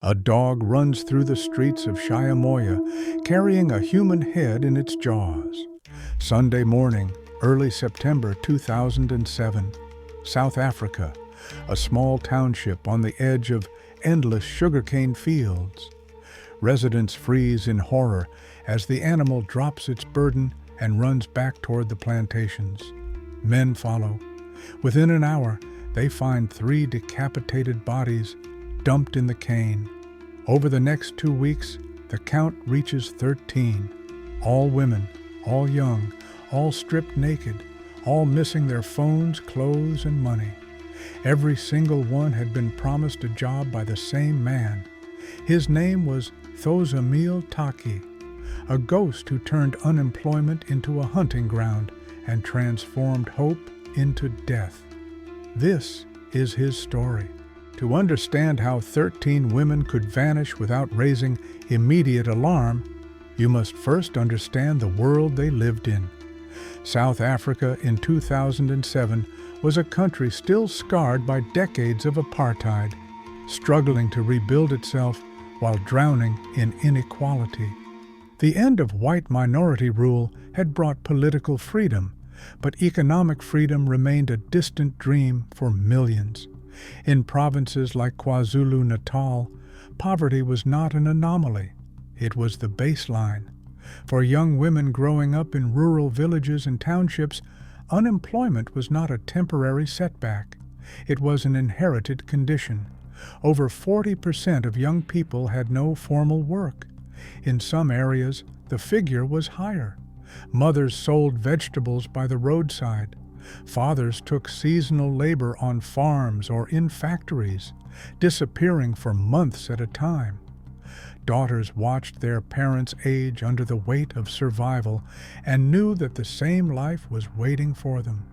A dog runs through the streets of Shiamoya carrying a human head in its jaws. Sunday morning, early September 2007, South Africa, a small township on the edge of endless sugarcane fields. Residents freeze in horror as the animal drops its burden and runs back toward the plantations. Men follow. Within an hour, they find 3 decapitated bodies dumped in the cane. Over the next 2 weeks, the count reaches 13. All women, all young, all stripped naked, all missing their phones, clothes, and money. Every single one had been promised a job by the same man. His name was Thozamile Taki, a ghost who turned unemployment into a hunting ground and transformed hope into death. This is his story. To understand how 13 women could vanish without raising immediate alarm, you must first understand the world they lived in. South Africa in 2007 was a country still scarred by decades of apartheid, struggling to rebuild itself while drowning in inequality. The end of white minority rule had brought political freedom, but economic freedom remained a distant dream for millions. In provinces like KwaZulu-Natal, poverty was not an anomaly. It was the baseline. For young women growing up in rural villages and townships, unemployment was not a temporary setback. It was an inherited condition. Over 40% of young people had no formal work. In some areas, the figure was higher. Mothers sold vegetables by the roadside. Fathers took seasonal labor on farms or in factories, disappearing for months at a time. Daughters watched their parents age under the weight of survival and knew that the same life was waiting for them.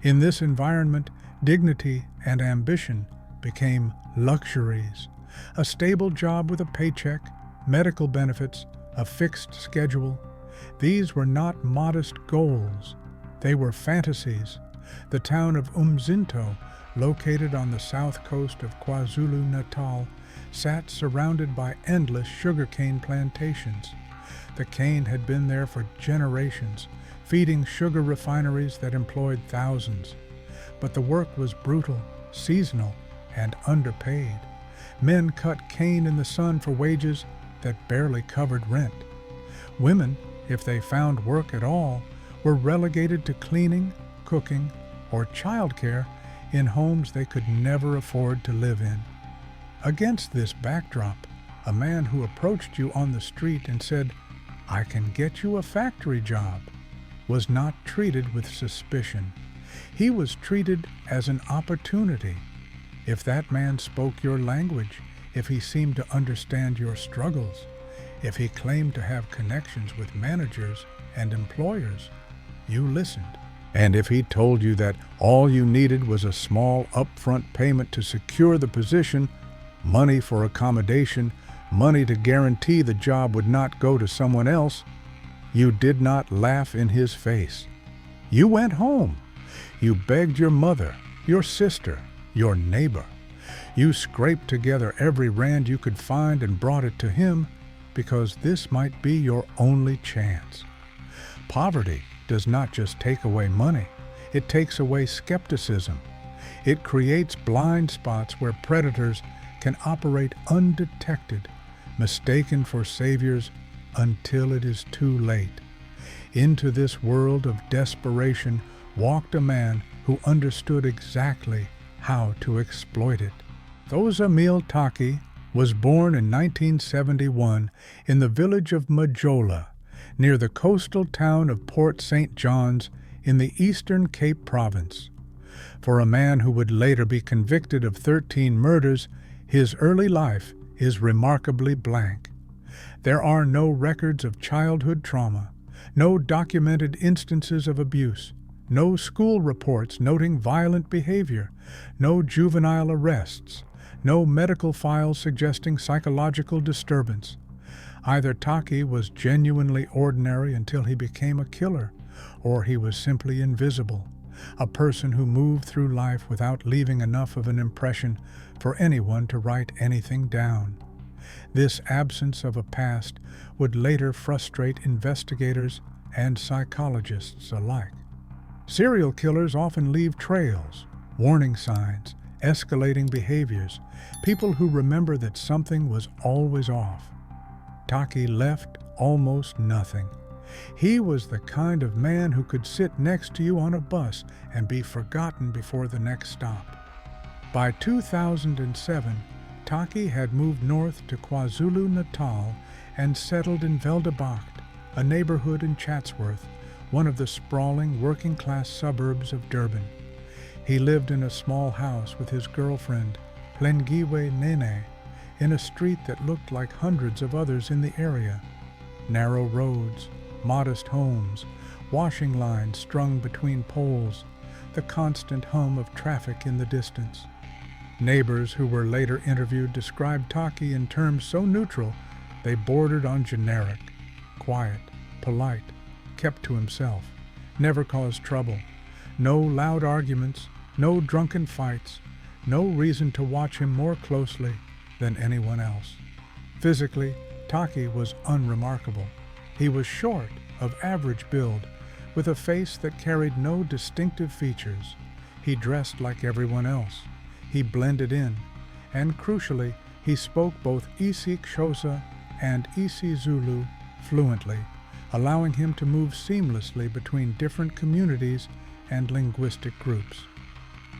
In this environment, dignity and ambition became luxuries. A stable job with a paycheck, medical benefits, a fixed schedule. These were not modest goals. They were fantasies. The town of Umzinto, located on the south coast of KwaZulu-Natal, sat surrounded by endless sugarcane plantations. The cane had been there for generations, feeding sugar refineries that employed thousands. But the work was brutal, seasonal, and underpaid. Men cut cane in the sun for wages that barely covered rent. Women, if they found work at all, were relegated to cleaning, cooking, or childcare in homes they could never afford to live in. Against this backdrop, a man who approached you on the street and said, "I can get you a factory job," was not treated with suspicion. He was treated as an opportunity. If that man spoke your language, if he seemed to understand your struggles, if he claimed to have connections with managers and employers, you listened. And if he told you that all you needed was a small upfront payment to secure the position, money for accommodation, money to guarantee the job would not go to someone else, you did not laugh in his face. You went home. You begged your mother, your sister, your neighbor. You scraped together every rand you could find and brought it to him because this might be your only chance. Poverty does not just take away money, it takes away skepticism. It creates blind spots where predators can operate undetected, mistaken for saviors until it is too late. Into this world of desperation walked a man who understood exactly how to exploit it. Thozamile Taki was born in 1971 in the village of Majola, near the coastal town of Port St. John's in the Eastern Cape Province. For a man who would later be convicted of 13 murders, his early life is remarkably blank. There are no records of childhood trauma, no documented instances of abuse, no school reports noting violent behavior, no juvenile arrests, no medical files suggesting psychological disturbance. Either Taki was genuinely ordinary until he became a killer, or he was simply invisible, a person who moved through life without leaving enough of an impression for anyone to write anything down. This absence of a past would later frustrate investigators and psychologists alike. Serial killers often leave trails, warning signs, escalating behaviors, people who remember that something was always off. Taki left almost nothing. He was the kind of man who could sit next to you on a bus and be forgotten before the next stop. By 2007, Taki had moved north to KwaZulu-Natal and settled in Veldebakt, a neighborhood in Chatsworth, one of the sprawling working-class suburbs of Durban. He lived in a small house with his girlfriend, Plengiwe Nene, in a street that looked like hundreds of others in the area. Narrow roads, modest homes, washing lines strung between poles, the constant hum of traffic in the distance. Neighbors who were later interviewed described Taki in terms so neutral they bordered on generic: quiet, polite, kept to himself, never caused trouble, no loud arguments, no drunken fights, no reason to watch him more closely than anyone else. Physically, Taki was unremarkable. He was short, of average build, with a face that carried no distinctive features. He dressed like everyone else. He blended in, and crucially, he spoke both isiXhosa and isiZulu fluently, allowing him to move seamlessly between different communities and linguistic groups.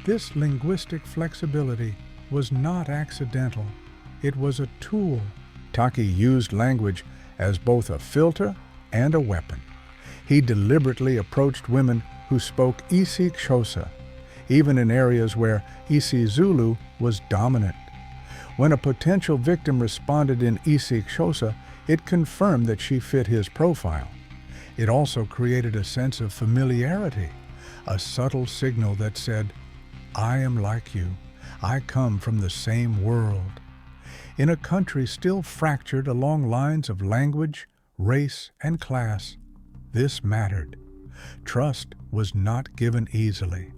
This linguistic flexibility was not accidental. It was a tool. Taki used language as both a filter and a weapon. He deliberately approached women who spoke isiXhosa, even in areas where isiZulu was dominant. When a potential victim responded in isiXhosa, it confirmed that she fit his profile. It also created a sense of familiarity, a subtle signal that said, "I am like you. I come from the same world." In a country still fractured along lines of language, race, and class, this mattered. Trust was not given easily,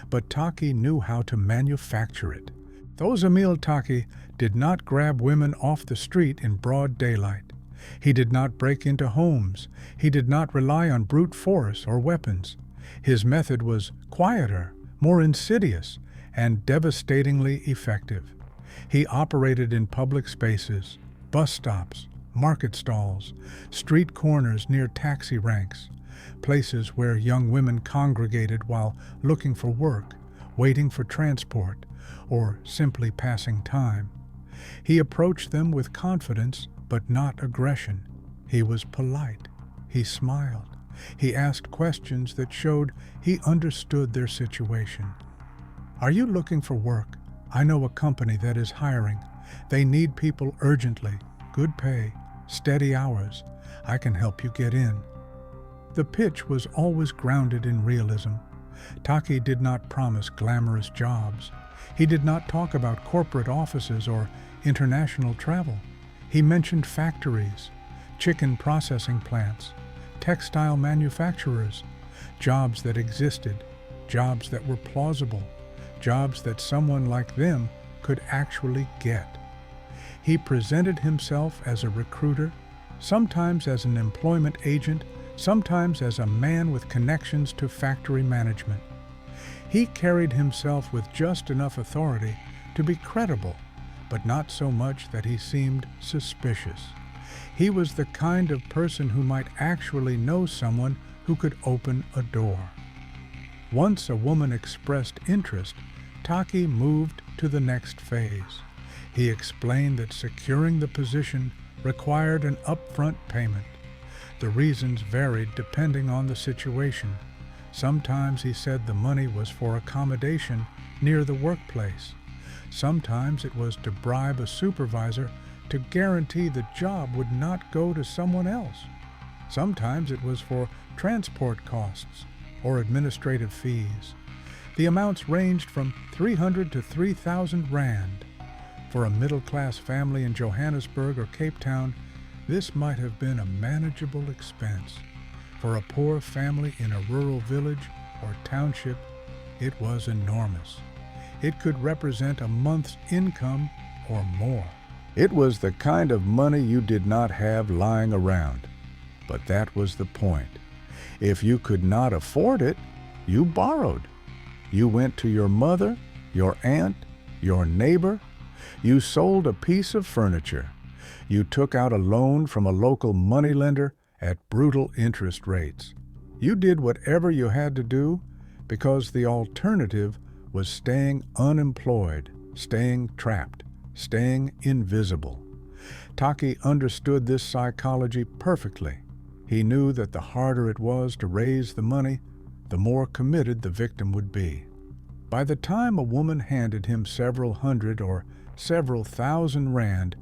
but Taki knew how to manufacture it. Thozamile Taki did not grab women off the street in broad daylight. He did not break into homes. He did not rely on brute force or weapons. His method was quieter, more insidious, and devastatingly effective. He operated in public spaces, bus stops, market stalls, street corners near taxi ranks, places where young women congregated while looking for work, waiting for transport, or simply passing time. He approached them with confidence, but not aggression. He was polite. He smiled. He asked questions that showed he understood their situation. "Are you looking for work? I know a company that is hiring. They need people urgently. Good pay, steady hours. I can help you get in." The pitch was always grounded in realism. Taki did not promise glamorous jobs. He did not talk about corporate offices or international travel. He mentioned factories, chicken processing plants, textile manufacturers, jobs that existed, jobs that were plausible, jobs that someone like them could actually get. He presented himself as a recruiter, sometimes as an employment agent, sometimes as a man with connections to factory management. He carried himself with just enough authority to be credible, but not so much that he seemed suspicious. He was the kind of person who might actually know someone who could open a door. Once a woman expressed interest, Taki moved to the next phase. He explained that securing the position required an upfront payment. The reasons varied depending on the situation. Sometimes he said the money was for accommodation near the workplace. Sometimes it was to bribe a supervisor to guarantee the job would not go to someone else. Sometimes it was for transport costs or administrative fees. The amounts ranged from 300 to 3,000 rand. For a middle-class family in Johannesburg or Cape Town, this might have been a manageable expense. For a poor family in a rural village or township, it was enormous. It could represent a month's income or more. It was the kind of money you did not have lying around. But that was the point. If you could not afford it, you borrowed. You went to your mother, your aunt, your neighbor. You sold a piece of furniture. You took out a loan from a local moneylender at brutal interest rates. You did whatever you had to do because the alternative was staying unemployed, staying trapped, staying invisible. Taki understood this psychology perfectly. He knew that the harder it was to raise the money, the more committed the victim would be. By the time a woman handed him several hundred or several thousand rand,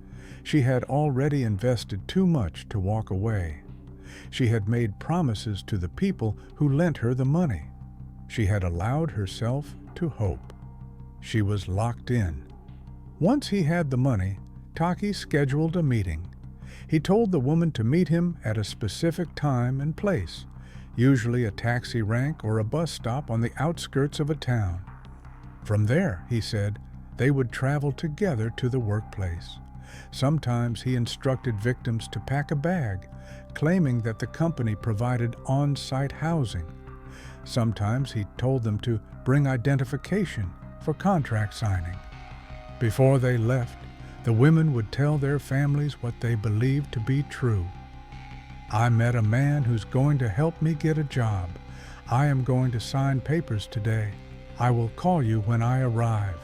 she had already invested too much to walk away. She had made promises to the people who lent her the money. She had allowed herself to hope. She was locked in. Once he had the money, Taki scheduled a meeting. He told the woman to meet him at a specific time and place, usually a taxi rank or a bus stop on the outskirts of a town. From there, he said, they would travel together to the workplace. Sometimes he instructed victims to pack a bag, claiming that the company provided on-site housing. Sometimes he told them to bring identification for contract signing. Before they left, the women would tell their families what they believed to be true. I met a man who's going to help me get a job. I am going to sign papers today. I will call you when I arrive.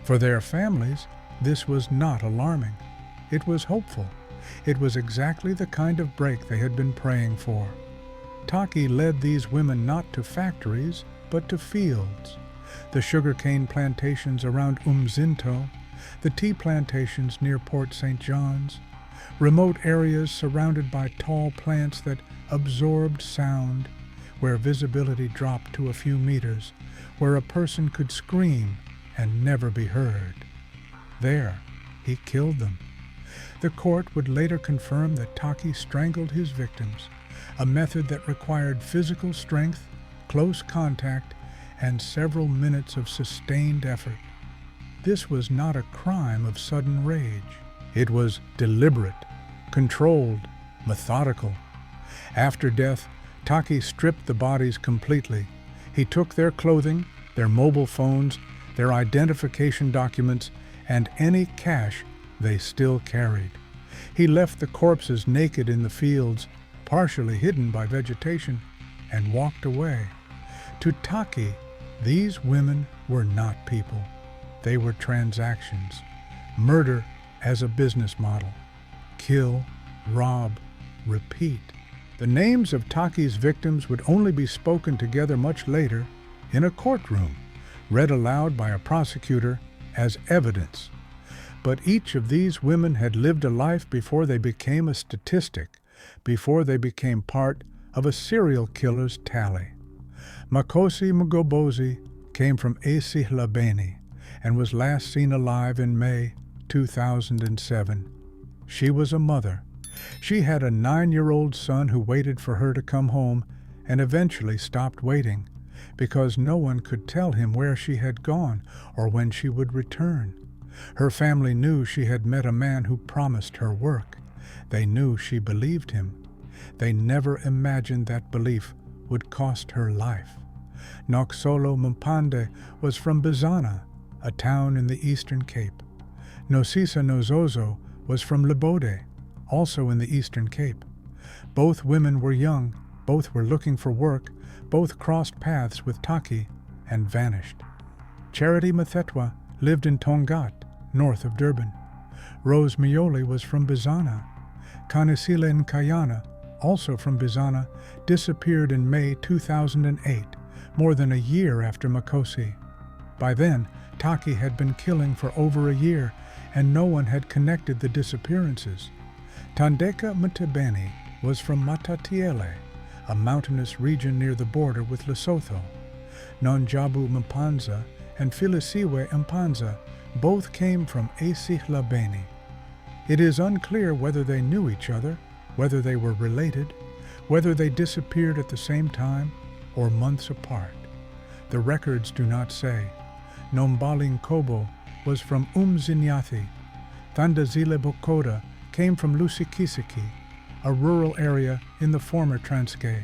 For their families, this was not alarming. It was hopeful. It was exactly the kind of break they had been praying for. Taki led these women not to factories, but to fields. The sugarcane plantations around Umzinto, the tea plantations near Port St. John's, remote areas surrounded by tall plants that absorbed sound, where visibility dropped to a few meters, where a person could scream and never be heard. There, he killed them. The court would later confirm that Taki strangled his victims, a method that required physical strength, close contact, and several minutes of sustained effort. This was not a crime of sudden rage. It was deliberate, controlled, methodical. After death, Taki stripped the bodies completely. He took their clothing, their mobile phones, their identification documents, and any cash they still carried. He left the corpses naked in the fields, partially hidden by vegetation, and walked away. To Taki, these women were not people. They were transactions. Murder as a business model. Kill, rob, repeat. The names of Taki's victims would only be spoken together much later in a courtroom, read aloud by a prosecutor as evidence. But each of these women had lived a life before they became a statistic, before they became part of a serial killer's tally. Makosi Mgobozi came from Esihlabeni and was last seen alive in May 2007. She was a mother. She had a 9-year-old son who waited for her to come home and eventually stopped waiting because no one could tell him where she had gone or when she would return. Her family knew she had met a man who promised her work. They knew she believed him. They never imagined that belief would cost her life. Noxolo Mpande was from Bizana, a town in the Eastern Cape. Nosisa Nozozo was from Libode, also in the Eastern Cape. Both women were young, both were looking for work, both crossed paths with Taki and vanished. Charity Mathetwa lived in Tongat, north of Durban. Rose Mioli was from Bizana. Kanisile Nkayana, also from Bizana, disappeared in May 2008, more than a year after Makosi. By then, Taki had been killing for over a year, and no one had connected the disappearances. Tandeka Mtebeni was from Matatiele, a mountainous region near the border with Lesotho. Nonjabu Mpanza and Filisiwe Mpanza both came from Esihlabeni. It is unclear whether they knew each other, whether they were related, whether they disappeared at the same time or months apart. The records do not say. Nombali Nkobo was from Umzinyathi. Thozamile came from Lusikisiki, a rural area in the former Transkei.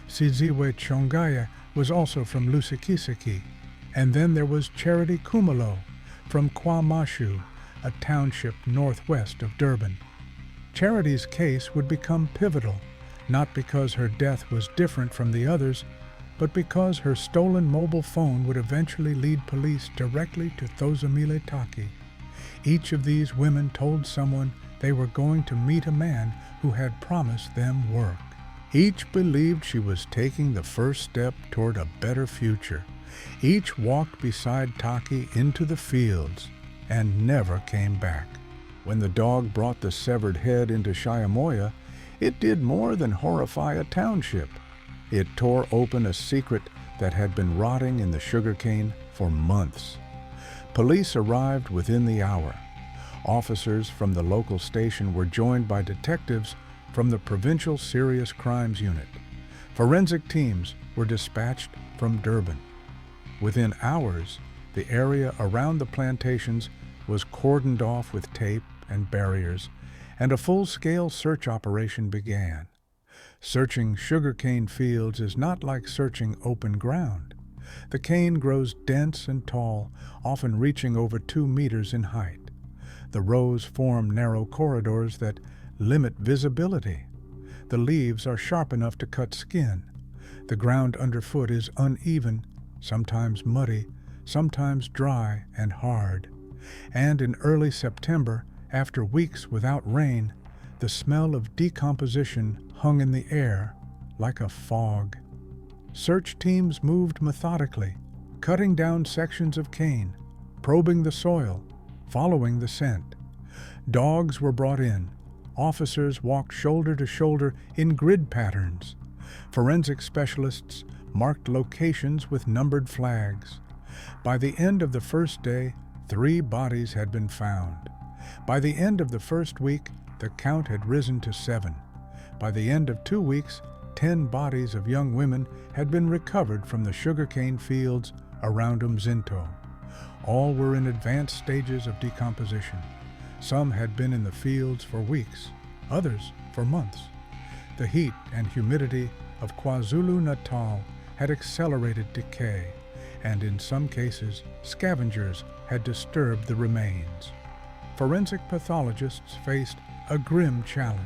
Siziwe Chongaya was also from Lusikisiki. And then there was Charity Kumalo from KwaMashu, a township northwest of Durban. Charity's case would become pivotal, not because her death was different from the others, but because her stolen mobile phone would eventually lead police directly to Thozamile Taki. Each of these women told someone they were going to meet a man who had promised them work. Each believed she was taking the first step toward a better future. Each walked beside Taki into the fields and never came back. When the dog brought the severed head into Shiamoya, it did more than horrify a township. It tore open a secret that had been rotting in the sugarcane for months. Police arrived within the hour. Officers from the local station were joined by detectives from the Provincial Serious Crimes Unit. Forensic teams were dispatched from Durban. Within hours, the area around the plantations was cordoned off with tape and barriers, and a full-scale search operation began. Searching sugarcane fields is not like searching open ground. The cane grows dense and tall, often reaching over 2 meters in height. The rows form narrow corridors that limit visibility. The leaves are sharp enough to cut skin. The ground underfoot is uneven, sometimes muddy, sometimes dry and hard. And in early September, after weeks without rain, the smell of decomposition hung in the air like a fog. Search teams moved methodically, cutting down sections of cane, probing the soil, following the scent. Dogs were brought in. Officers walked shoulder to shoulder in grid patterns. Forensic specialists marked locations with numbered flags. By the end of the first day, 3 bodies had been found. By the end of the first week, the count had risen to 7. By the end of 2 weeks, 10 bodies of young women had been recovered from the sugarcane fields around Umzinto. All were in advanced stages of decomposition. Some had been in the fields for weeks, others for months. The heat and humidity of KwaZulu-Natal had accelerated decay, and in some cases, scavengers had disturbed the remains. Forensic pathologists faced a grim challenge.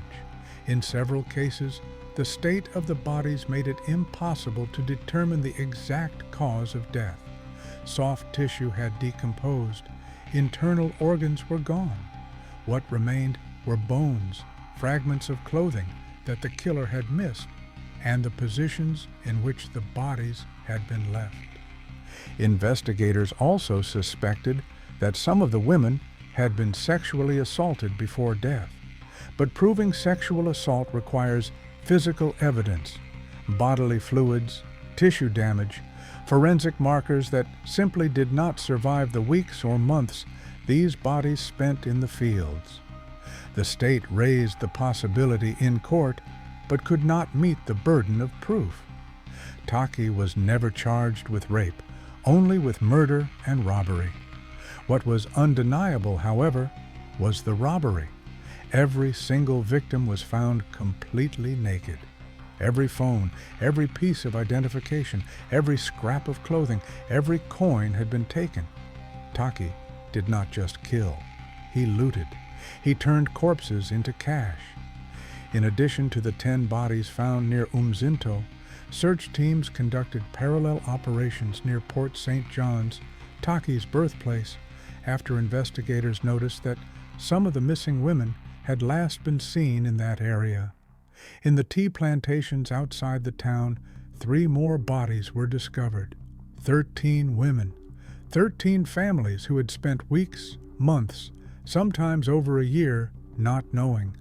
In several cases, the state of the bodies made it impossible to determine the exact cause of death. Soft tissue had decomposed. Internal organs were gone. What remained were bones, fragments of clothing that the killer had missed, and the positions in which the bodies had been left. Investigators also suspected that some of the women had been sexually assaulted before death. But proving sexual assault requires physical evidence, bodily fluids, tissue damage, forensic markers that simply did not survive the weeks or months these bodies spent in the fields. The state raised the possibility in court, but could not meet the burden of proof. Taki was never charged with rape, only with murder and robbery. What was undeniable, however, was the robbery. Every single victim was found completely naked. Every phone, every piece of identification, every scrap of clothing, every coin had been taken. Taki did not just kill. He looted. He turned corpses into cash. In addition to the 10 bodies found near Umzinto, search teams conducted parallel operations near Port St. John's, Taki's birthplace, after investigators noticed that some of the missing women had last been seen in that area. In the tea plantations outside the town, 3 more bodies were discovered. 13 women, 13 families who had spent weeks, months, sometimes over a year, not knowing.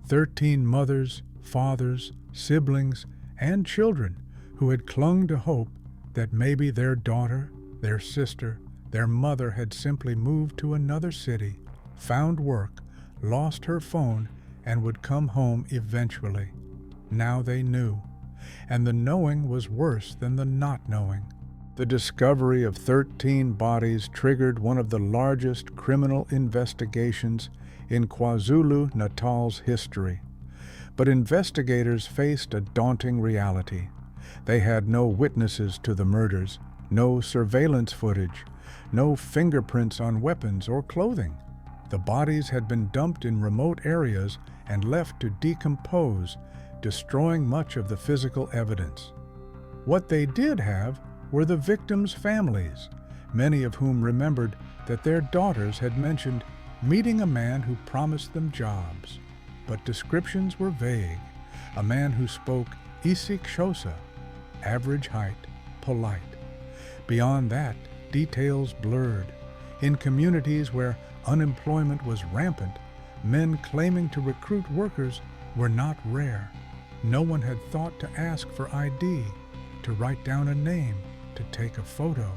13 mothers, fathers, siblings, and children who had clung to hope that maybe their daughter, their sister, their mother had simply moved to another city, found work, lost her phone, and would come home eventually. Now they knew, and the knowing was worse than the not knowing. The discovery of 13 bodies triggered one of the largest criminal investigations in KwaZulu-Natal's history. But investigators faced a daunting reality. They had no witnesses to the murders, no surveillance footage, no fingerprints on weapons or clothing. The bodies had been dumped in remote areas and left to decompose, destroying much of the physical evidence. What they did have were the victims' families, many of whom remembered that their daughters had mentioned meeting a man who promised them jobs. But descriptions were vague. A man who spoke isiXhosa, average height, polite. Beyond that, details blurred. In communities where unemployment was rampant, men claiming to recruit workers were not rare. No one had thought to ask for ID, to write down a name, to take a photo.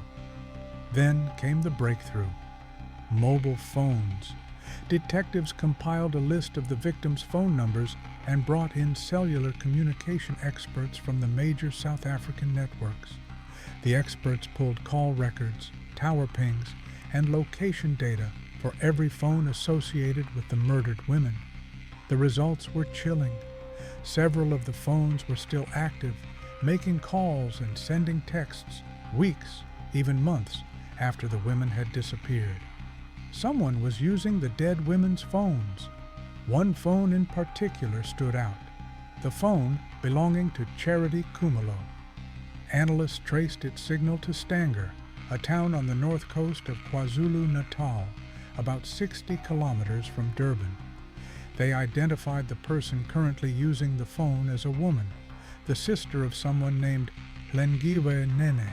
Then came the breakthrough. Mobile phones. Detectives compiled a list of the victims' phone numbers and brought in cellular communication experts from the major South African networks. The experts pulled call records, tower pings, and location data for every phone associated with the murdered women. The results were chilling. Several of the phones were still active, making calls and sending texts weeks, even months, after the women had disappeared. Someone was using the dead women's phones. One phone in particular stood out, the phone belonging to Charity Khumalo. Analysts traced its signal to Stanger, a town on the north coast of KwaZulu-Natal, about 60 kilometers from Durban. They identified the person currently using the phone as a woman, the sister of someone named Lengiwe Nene.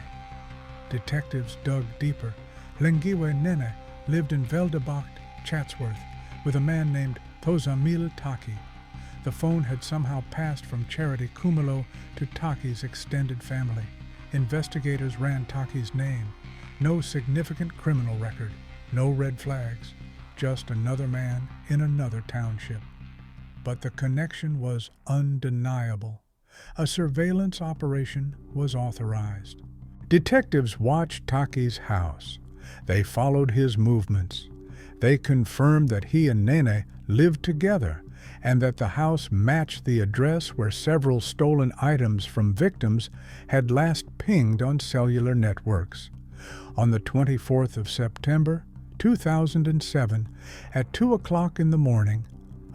Detectives dug deeper. Lengiwe Nene lived in Veldebach, Chatsworth, with a man named Thozamile Taki. The phone had somehow passed from Charity Khumalo to Taki's extended family. Investigators ran Taki's name. No significant criminal record, no red flags, just another man in another township. But the connection was undeniable. A surveillance operation was authorized. Detectives watched Taki's house. They followed his movements. They confirmed that he and Nene lived together and that the house matched the address where several stolen items from victims had last pinged on cellular networks. On the 24th of September, 2007, at 2 o'clock in the morning,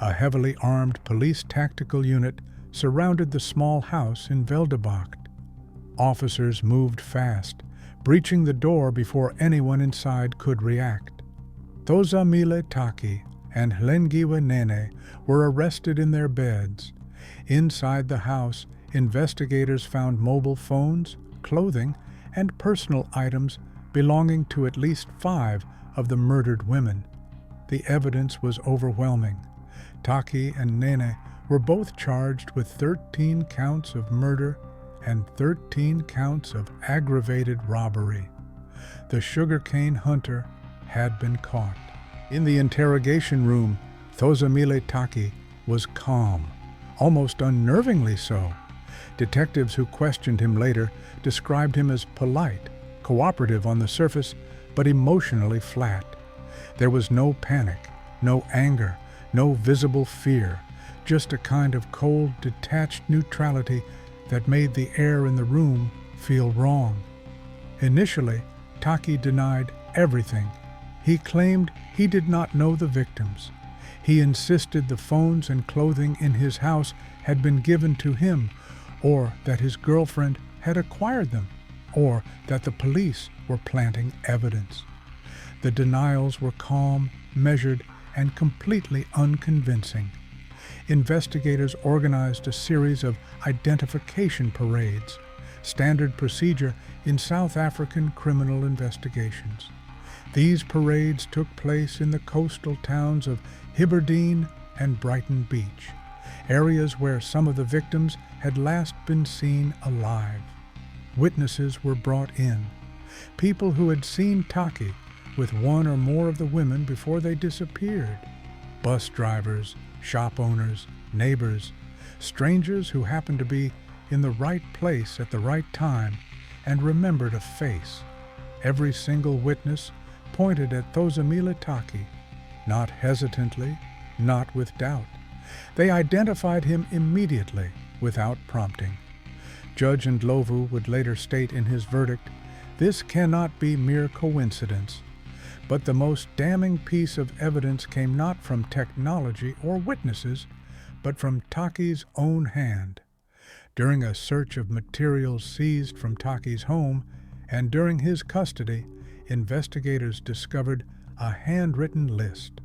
a heavily armed police tactical unit surrounded the small house in Veldebach. Officers moved fast, breaching the door before anyone inside could react. Thozamile Taki and Lengiwe Nene were arrested in their beds. Inside the house, investigators found mobile phones, clothing, and personal items belonging to at least 5 of the murdered women. The evidence was overwhelming. Taki and Nene were both charged with 13 counts of murder and 13 counts of aggravated robbery. The sugarcane hunter had been caught. In the interrogation room, Thozamile Taki was calm, almost unnervingly so. Detectives who questioned him later described him as polite, cooperative on the surface, but emotionally flat. There was no panic, no anger, no visible fear, just a kind of cold, detached neutrality that made the air in the room feel wrong. Initially, Taki denied everything. He claimed he did not know the victims. He insisted the phones and clothing in his house had been given to him, or that his girlfriend had acquired them, or that the police were planting evidence. The denials were calm, measured, and completely unconvincing. Investigators organized a series of identification parades, standard procedure in South African criminal investigations. These parades took place in the coastal towns of Hibberdine and Brighton Beach, areas where some of the victims had last been seen alive. Witnesses were brought in, people who had seen Taki with one or more of the women before they disappeared. Bus drivers, shop owners, neighbors, strangers who happened to be in the right place at the right time and remembered a face. Every single witness pointed at Thozamile Taki, not hesitantly, not with doubt. They identified him immediately, without prompting. Judge Ndlovu would later state in his verdict, "This cannot be mere coincidence." But the most damning piece of evidence came not from technology or witnesses, but from Taki's own hand. During a search of materials seized from Taki's home and during his custody, investigators discovered a handwritten list.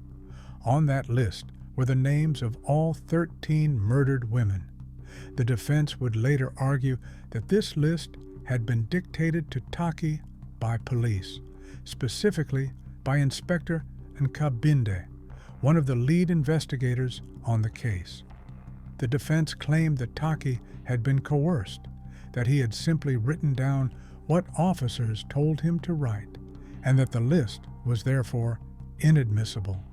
On that list were the names of all 13 murdered women. The defense would later argue that this list had been dictated to Taki by police, specifically by Inspector Nkabinde, one of the lead investigators on the case. The defense claimed that Taki had been coerced, that he had simply written down what officers told him to write, and that the list was therefore inadmissible.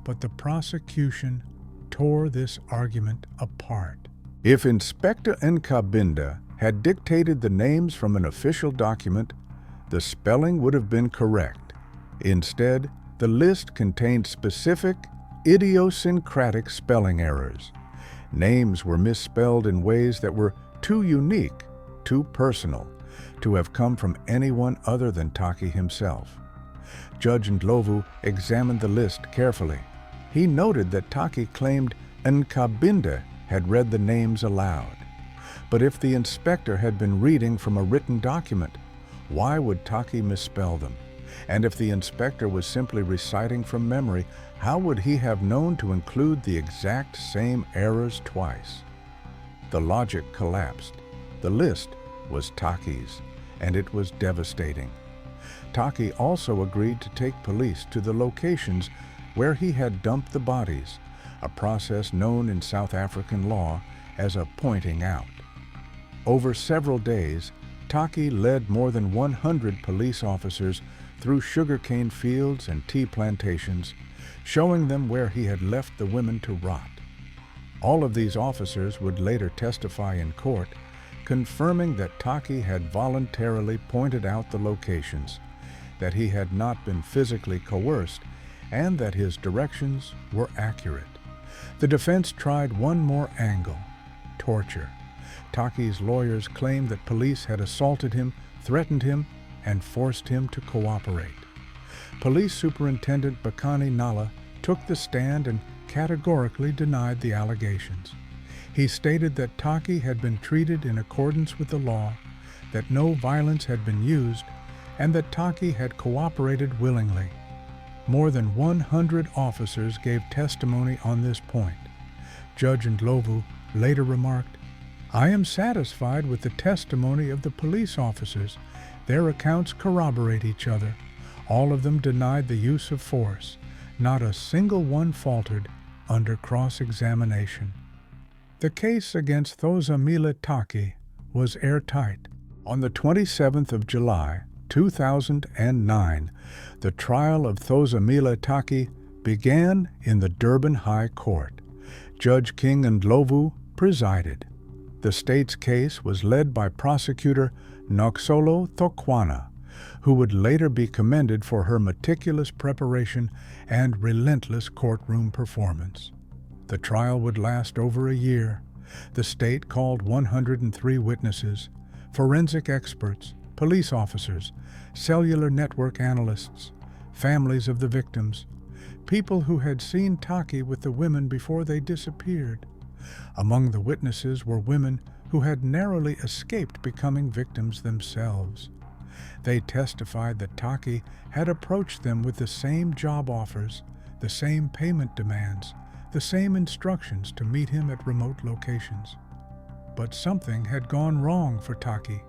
But the prosecution tore this argument apart. If Inspector Nkabinde had dictated the names from an official document, the spelling would have been correct. Instead, the list contained specific, idiosyncratic spelling errors. Names were misspelled in ways that were too unique, too personal, to have come from anyone other than Taki himself. Judge Ndlovu examined the list carefully. He noted that Taki claimed Nkabinde had read the names aloud. But if the inspector had been reading from a written document, why would Taki misspell them? And if the inspector was simply reciting from memory, how would he have known to include the exact same errors twice? The logic collapsed. The list was Taki's, and it was devastating. Taki also agreed to take police to the locations where he had dumped the bodies, a process known in South African law as a pointing out. Over several days, Taki led more than 100 police officers through sugarcane fields and tea plantations, showing them where he had left the women to rot. All of these officers would later testify in court, confirming that Taki had voluntarily pointed out the locations, that he had not been physically coerced, and that his directions were accurate. The defense tried one more angle: torture. Taki's lawyers claimed that police had assaulted him, threatened him, and forced him to cooperate. Police Superintendent Bakani Nala took the stand and categorically denied the allegations. He stated that Taki had been treated in accordance with the law, that no violence had been used, and that Taki had cooperated willingly. More than 100 officers gave testimony on this point. Judge Ndlovu later remarked, "I am satisfied with the testimony of the police officers. Their accounts corroborate each other. All of them denied the use of force. Not a single one faltered under cross-examination." The case against Thozamile Taki was airtight. On the 27th of July, 2009, the trial of Thozamile Taki began in the Durban High Court. Judge King Ndlovu presided. The state's case was led by prosecutor Noxolo Thokwana, who would later be commended for her meticulous preparation and relentless courtroom performance. The trial would last over a year. The state called 103 witnesses, forensic experts, police officers, cellular network analysts, families of the victims, people who had seen Taki with the women before they disappeared. Among the witnesses were women who had narrowly escaped becoming victims themselves. They testified that Taki had approached them with the same job offers, the same payment demands, the same instructions to meet him at remote locations. But something had gone wrong for Taki.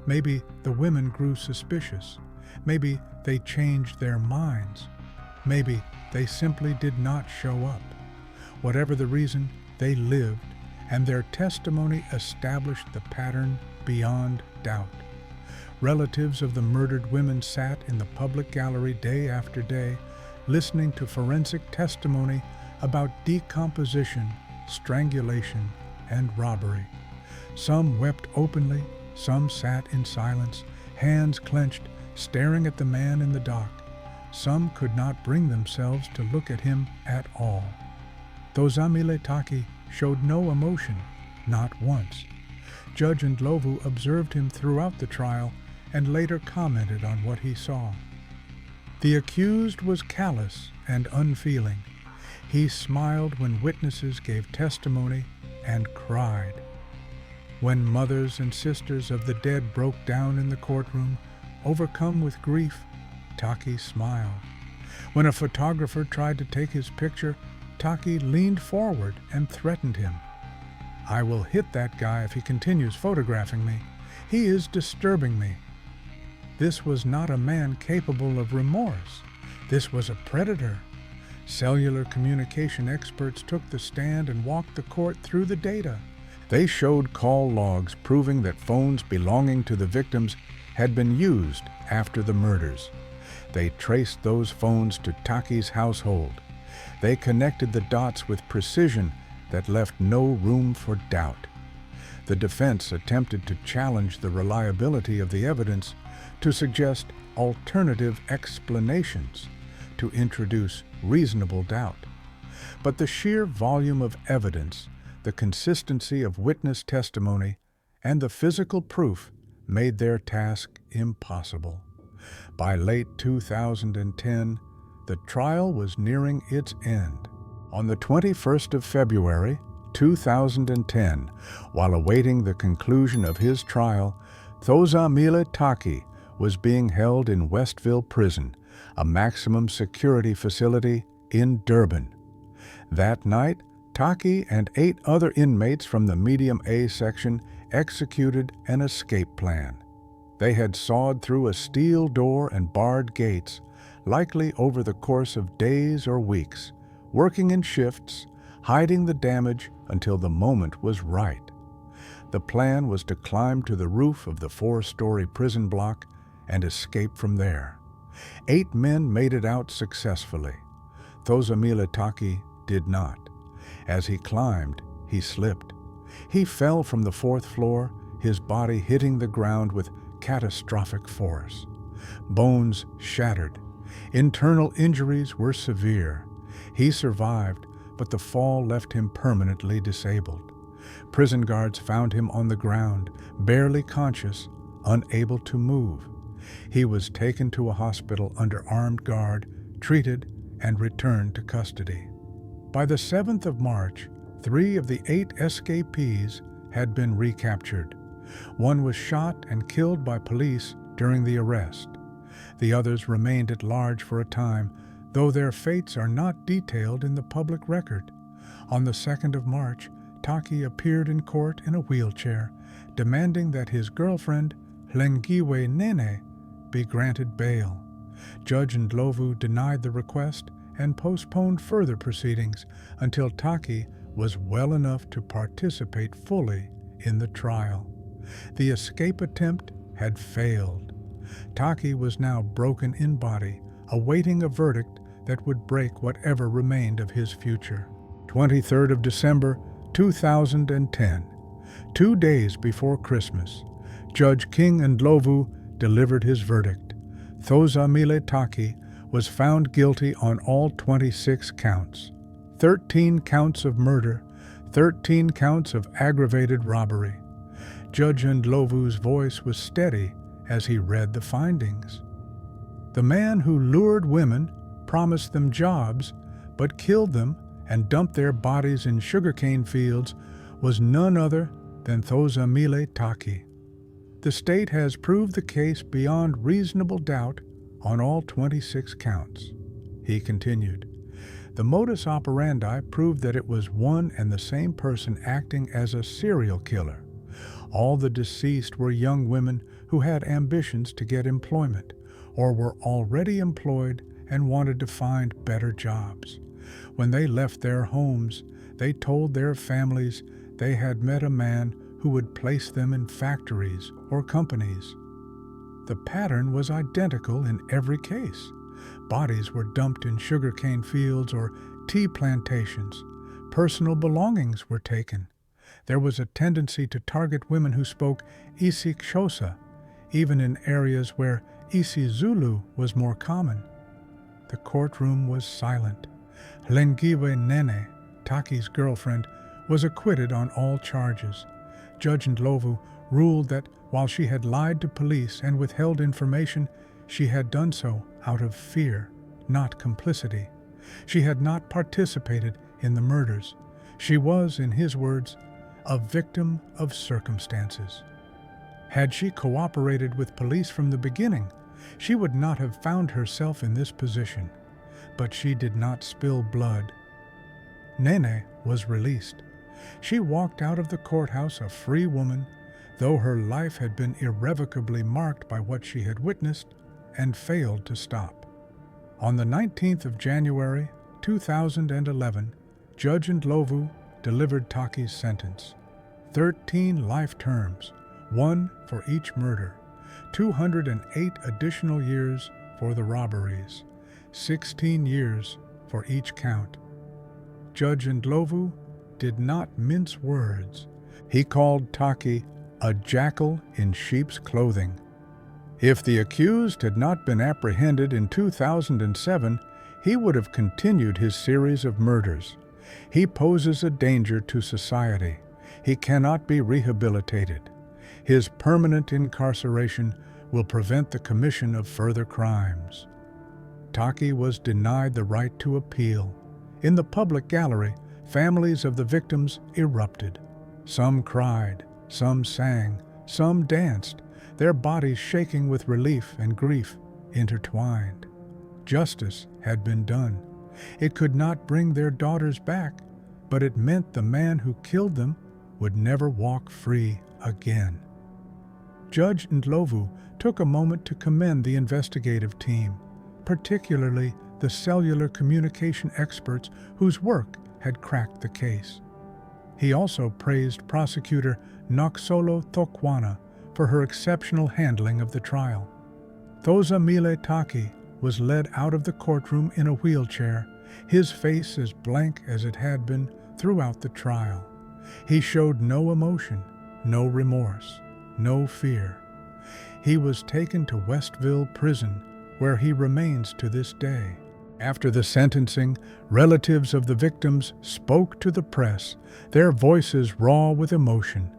Maybe the women grew suspicious. Maybe they changed their minds. Maybe they simply did not show up. Whatever the reason, they lived, and their testimony established the pattern beyond doubt. Relatives of the murdered women sat in the public gallery day after day, listening to forensic testimony about decomposition, strangulation, and robbery. Some wept openly, some sat in silence, hands clenched, staring at the man in the dock. Some could not bring themselves to look at him at all. Thozamile Taki showed no emotion, not once. Judge Ndlovu observed him throughout the trial and later commented on what he saw. The accused was callous and unfeeling. He smiled when witnesses gave testimony and cried. When mothers and sisters of the dead broke down in the courtroom, overcome with grief, Taki smiled. When a photographer tried to take his picture, Taki leaned forward and threatened him. "I will hit that guy if he continues photographing me. He is disturbing me." This was not a man capable of remorse. This was a predator. Cellular communication experts took the stand and walked the court through the data. They showed call logs proving that phones belonging to the victims had been used after the murders. They traced those phones to Taki's household. They connected the dots with precision that left no room for doubt. The defense attempted to challenge the reliability of the evidence, to suggest alternative explanations, to introduce reasonable doubt. But the sheer volume of evidence, the consistency of witness testimony, and the physical proof made their task impossible. By late 2010, the trial was nearing its end. On the 21st of February, 2010, while awaiting the conclusion of his trial, Thozamile Taki was being held in Westville Prison, a maximum security facility in Durban. That night, Taki and 8 other inmates from the Medium A section executed an escape plan. They had sawed through a steel door and barred gates, likely over the course of days or weeks, working in shifts, hiding the damage until the moment was right. The plan was to climb to the roof of the 4-story prison block and escape from there. 8 men made it out successfully. Thozamile Taki did not. As he climbed, he slipped. He fell from the 4th floor, his body hitting the ground with catastrophic force. Bones shattered. Internal injuries were severe. He survived, but the fall left him permanently disabled. Prison guards found him on the ground, barely conscious, unable to move. He was taken to a hospital under armed guard, treated, and returned to custody. By the 7th of March, 3 of the 8 escapees had been recaptured. One was shot and killed by police during the arrest. The others remained at large for a time, though their fates are not detailed in the public record. On the 2nd of March, Taki appeared in court in a wheelchair, demanding that his girlfriend, Hlengiwe Nene, be granted bail. Judge Ndlovu denied the request and postponed further proceedings until Taki was well enough to participate fully in the trial. The escape attempt had failed. Taki was now broken in body, awaiting a verdict that would break whatever remained of his future. 23rd of December, 2010, 2 days before Christmas, Judge King Ndlovu delivered his verdict. Thozamile Taki was found guilty on all 26 counts. 13 counts of murder, 13 counts of aggravated robbery. Judge Ndlovu's voice was steady as he read the findings. The man who lured women, promised them jobs, but killed them and dumped their bodies in sugarcane fields was none other than Thozamile Taki. The state has proved the case beyond reasonable doubt on all 26 counts. He continued. The modus operandi proved that it was one and the same person acting as a serial killer. All the deceased were young women who had ambitions to get employment, or were already employed and wanted to find better jobs. When they left their homes, they told their families they had met a man who would place them in factories or companies. The pattern was identical in every case. Bodies were dumped in sugarcane fields or tea plantations. Personal belongings were taken. There was a tendency to target women who spoke isiXhosa, even in areas where isiZulu was more common. The courtroom was silent. Hlengiwe Nene, Taki's girlfriend, was acquitted on all charges. Judge Ndlovu ruled that while she had lied to police and withheld information, she had done so out of fear, not complicity. She had not participated in the murders. She was, in his words, a victim of circumstances. Had she cooperated with police from the beginning, she would not have found herself in this position. But she did not spill blood. Nene was released. She walked out of the courthouse a free woman, though her life had been irrevocably marked by what she had witnessed and failed to stop. On the 19th of January, 2011, Judge Ndlovu delivered Taki's sentence. 13 life terms, 1 for each murder, 208 additional years for the robberies, 16 years for each count. Judge Ndlovu did not mince words. He called Taki a jackal in sheep's clothing. If the accused had not been apprehended in 2007, he would have continued his series of murders. He poses a danger to society. He cannot be rehabilitated. His permanent incarceration will prevent the commission of further crimes. Taki was denied the right to appeal. In the public gallery, families of the victims erupted. Some cried, some sang, some danced, their bodies shaking with relief and grief intertwined. Justice had been done. It could not bring their daughters back, but it meant the man who killed them would never walk free again. Judge Ndlovu took a moment to commend the investigative team, particularly the cellular communication experts whose work had cracked the case. He also praised prosecutor Noxolo Thokwana for her exceptional handling of the trial. Thozamile Taki was led out of the courtroom in a wheelchair, his face as blank as it had been throughout the trial. He showed no emotion, no remorse, no fear. He was taken to Westville Prison, where he remains to this day. After the sentencing, relatives of the victims spoke to the press, their voices raw with emotion.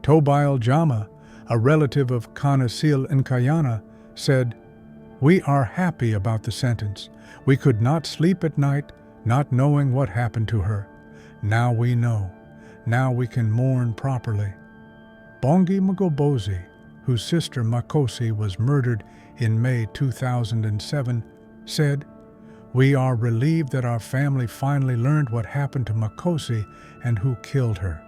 Tobile Jama, a relative of Kanasil Nkayana, said, "We are happy about the sentence. We could not sleep at night, not knowing what happened to her. Now we know. Now we can mourn properly." Bongi Mgobozi, whose sister Makosi was murdered in May 2007, said, "We are relieved that our family finally learned what happened to Makosi and who killed her.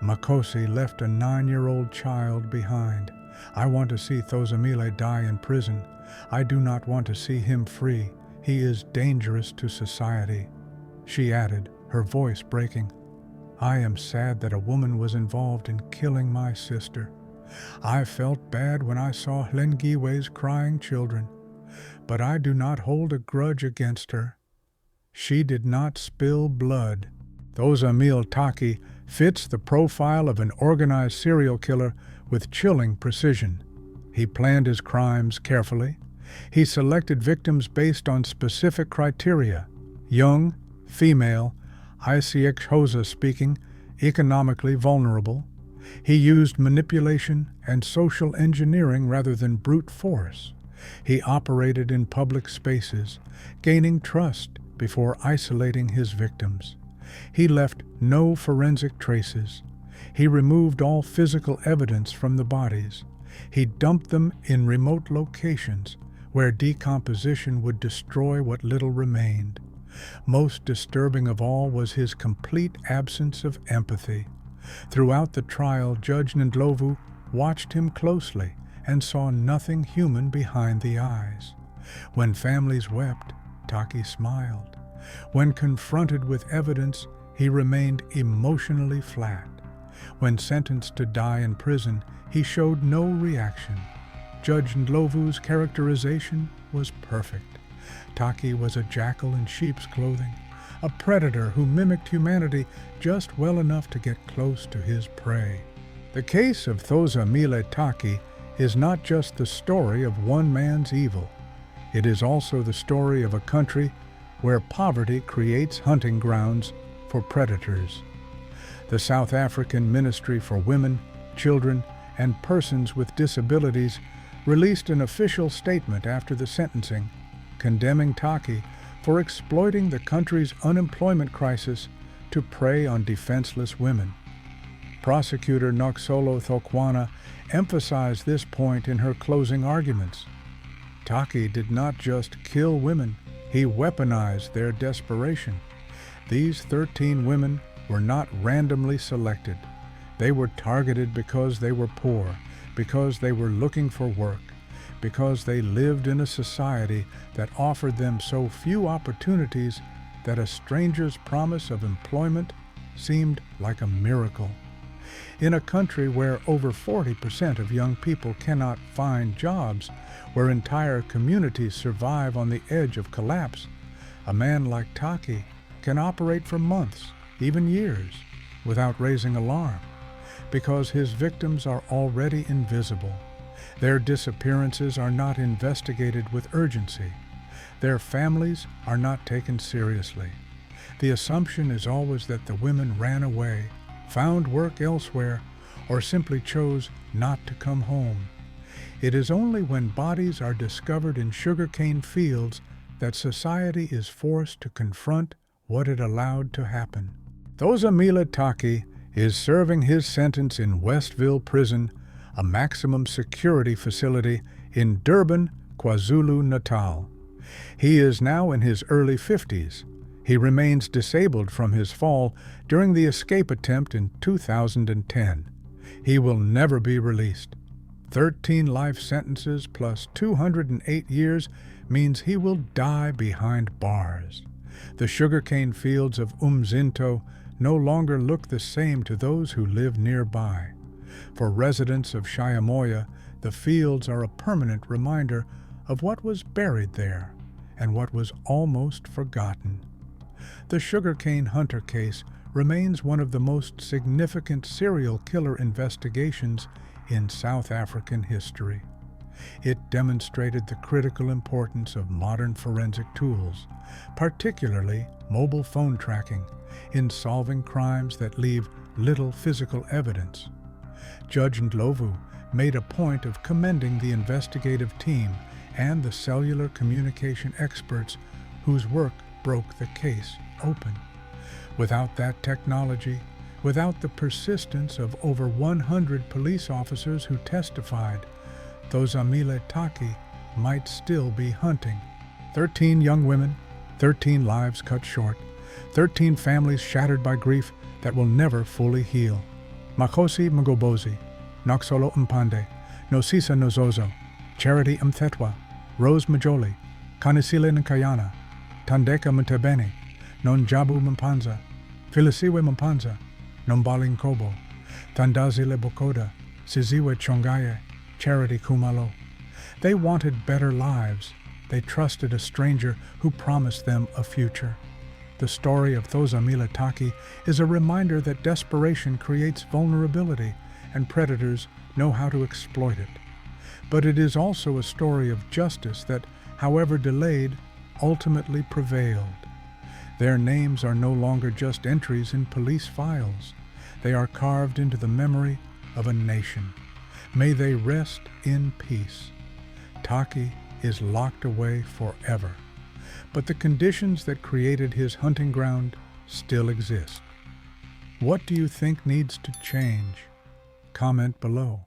Makosi left a 9-year-old child behind. I want to see Thozamile die in prison. I do not want to see him free. He is dangerous to society." She added, her voice breaking, "I am sad that a woman was involved in killing my sister. I felt bad when I saw Hlengiwe's crying children, but I do not hold a grudge against her. She did not spill blood." Thozamile Taki fits the profile of an organized serial killer with chilling precision. He planned his crimes carefully. He selected victims based on specific criteria: young, female, Isiexhosa speaking, economically vulnerable. He used manipulation and social engineering rather than brute force. He operated in public spaces, gaining trust before isolating his victims. He left no forensic traces. He removed all physical evidence from the bodies. He dumped them in remote locations where decomposition would destroy what little remained. Most disturbing of all was his complete absence of empathy. Throughout the trial, Judge Ndlovu watched him closely and saw nothing human behind the eyes. When families wept, Taki smiled. When confronted with evidence, he remained emotionally flat. When sentenced to die in prison, he showed no reaction. Judge Ndlovu's characterization was perfect. Taki was a jackal in sheep's clothing, a predator who mimicked humanity just well enough to get close to his prey. The case of Thozamile Taki is not just the story of one man's evil. It is also the story of a country where poverty creates hunting grounds for predators. The South African Ministry for Women, Children, and Persons with Disabilities released an official statement after the sentencing, condemning Taki for exploiting the country's unemployment crisis to prey on defenseless women. Prosecutor Noxolo Thokwana emphasized this point in her closing arguments. Taki did not just kill women, he weaponized their desperation. These 13 women were not randomly selected. They were targeted because they were poor, because they were looking for work, because they lived in a society that offered them so few opportunities that a stranger's promise of employment seemed like a miracle. In a country where over 40% of young people cannot find jobs, where entire communities survive on the edge of collapse, a man like Taki can operate for months, even years, without raising alarm, because his victims are already invisible. Their disappearances are not investigated with urgency. Their families are not taken seriously. The assumption is always that the women ran away, found work elsewhere, or simply chose not to come home. It is only when bodies are discovered in sugarcane fields that society is forced to confront what it allowed to happen. Thozamile Taki is serving his sentence in Westville Prison, a maximum security facility in Durban, KwaZulu-Natal. He is now in his early 50s. He remains disabled from his fall during the escape attempt in 2010. He will never be released. 13 life sentences plus 208 years means he will die behind bars. The sugarcane fields of Umzinto no longer look the same to those who live nearby. For residents of Shiamoya, the fields are a permanent reminder of what was buried there and what was almost forgotten. The sugarcane hunter case remains one of the most significant serial killer investigations in South African history. It demonstrated the critical importance of modern forensic tools, particularly mobile phone tracking, in solving crimes that leave little physical evidence. Judge Ndlovu made a point of commending the investigative team and the cellular communication experts whose work broke the case open. Without that technology, without the persistence of over 100 police officers who testified, Thozamile Taki might still be hunting. 13 young women, 13 lives cut short, 13 families shattered by grief that will never fully heal. Makhosi Mgobozi, Noxolo Mpande, Nosisa Nozozo, Charity Mthetwa, Rose Majoli, Kanisile Nkayana, Tandeka Mtebeni, Nonjabu Mpanza, Filisiwe Mpanza, Nombali Nkobo, Thandazile Bokoda, Siziwe Chongaye, Charity Kumalo. They wanted better lives. They trusted a stranger who promised them a future. The story of Thozamile Taki is a reminder that desperation creates vulnerability and predators know how to exploit it. But it is also a story of justice that, however delayed, ultimately prevailed. Their names are no longer just entries in police files. They are carved into the memory of a nation. May they rest in peace. Taki is locked away forever, but the conditions that created his hunting ground still exist. What do you think needs to change? Comment below.